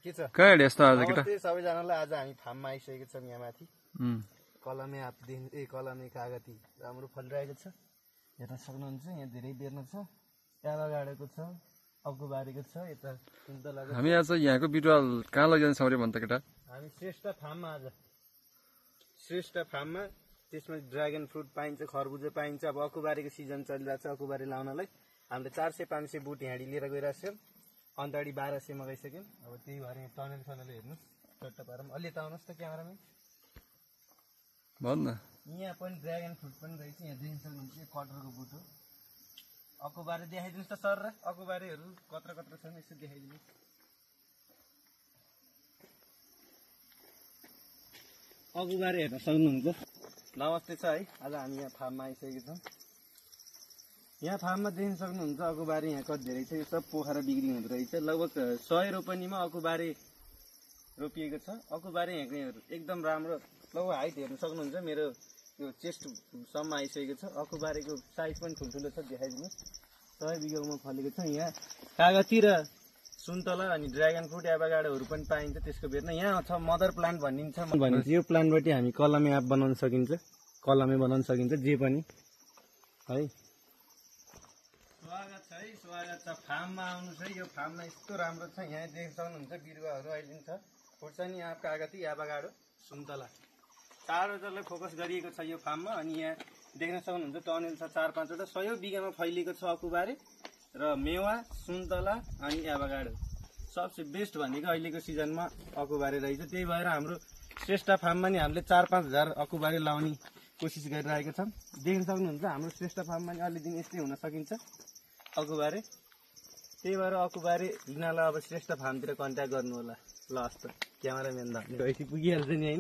के छ कहाँ हिँड्यो यस्तो आज केटा? नमस्ते सबैजनालाई। आज हामी फार्ममा आइसकेको छौँ। यहाँ माथि कलमे कलमे कागती राम्रो फलिरहेको छ, हेर्न सक्नुहुन्छ। यहाँ धेरै बेर्न छ, एभाकाडोको छ, अकुबारीको छ, यता सुन्तलाको। हामी आज यहाँको बिरुवा कहाँ लैजान्छ अरे भन्छ केटा? हामी श्रेष्ठ फार्ममा आज श्रेष्ठ फार्ममा, त्यसमा ड्रागन फ्रुट पाइन्छ, खरबुजा पाइन्छ। अब अकुबारीको सिजन चलिरहेको छ। अकुबारी लाउनलाई हामीले 400-500 बोट हाँडी लिएर गइरहेको छौँ। अन्तखेरि 1200 मगाइसक्यौँ। अब त्यही भएर यहाँ टनल हेर्नुहोस्, चट्ट पारौँ। अलि यता आउनुहोस् त क्यामेरामा। भन् न, यहाँ पनि ड्रागन फ्रुट पनि रहेछ। यहाँ देख्न सक्नुहुन्छ, यो कटरको बुट हो। अकुबारी देखाइदिनुहोस् त सर। र अकुबारीहरू कत्र कत्र छन् यसो देखाइदिनुहोस्। अकुबारी हेर्न सक्नुहुन्छ। नमस्ते छ है। आज हामी यहाँ फार्ममा आइसकेको छौँ। यहाँ फार्ममा देख्न सक्नुहुन्छ अकुबारी यहाँ कति धेरै छ। यो सब पोखरा बिक्री हुँदो रहेछ। लगभग 100 रोपनीमा अकुबारी रोपिएको छ। अकुबारी यहाँको एकदम राम्रो। लगभग हाइट हेर्न सक्नुहुन्छ, मेरो यो चेस्टसम्म आइसकेको छ। अकुबारीको साइज पनि ठुल्ठुलो छ, देखाइदिनुहोस्। 100 बिघामा फलेको छ। यहाँ कागती र सुन्तला अनि ड्रागन फ्रुट, एभाकाडोहरू पनि पाइन्छ। त्यसको बेरमा यहाँ छ मदर प्लान्ट भनिन्छ। यो प्लान्टबाट हामी कलमे एप बनाउन सकिन्छ, कलमे बनाउन सकिन्छ, जे पनि है। स्वागत छ है, स्वागत छ। फार्ममा आउनुहोस् है। यो फार्ममा यस्तो राम्रो छ। यहाँ देख्न सक्नुहुन्छ बिरुवाहरू अहिले छ। खुर्सानी, आँप, कागती, एभाकाडो, सुन्तला, चारवटालाई फोकस गरिएको छ यो फार्ममा। अनि यहाँ देख्न सक्नुहुन्छ टनेल छ 4-5वटा। 100 बिघामा फैलिएको छ अकुबारी र मेवा, सुन्तला अनि एभाकाडो। सबसे बेस्ट भनेको अहिलेको सिजनमा अकुबारी रहेछ। त्यही भएर हाम्रो श्रेष्ठ फार्ममा नि हामीले 4-5 हजार अकुबारी लाउने कोसिस गरिरहेको छौँ। देख्न सक्नुहुन्छ हाम्रो श्रेष्ठ फार्ममा नि अलि दिन यस्तै हुन सकिन्छ अकुबारी। त्यही भएर अकुबारी लिनलाई अब श्रेष्ठ फार्मतिर कन्ट्याक्ट गर्नु होला। ल हस् त, क्यामेराम्यान त पुगिहाल्छ नि होइन।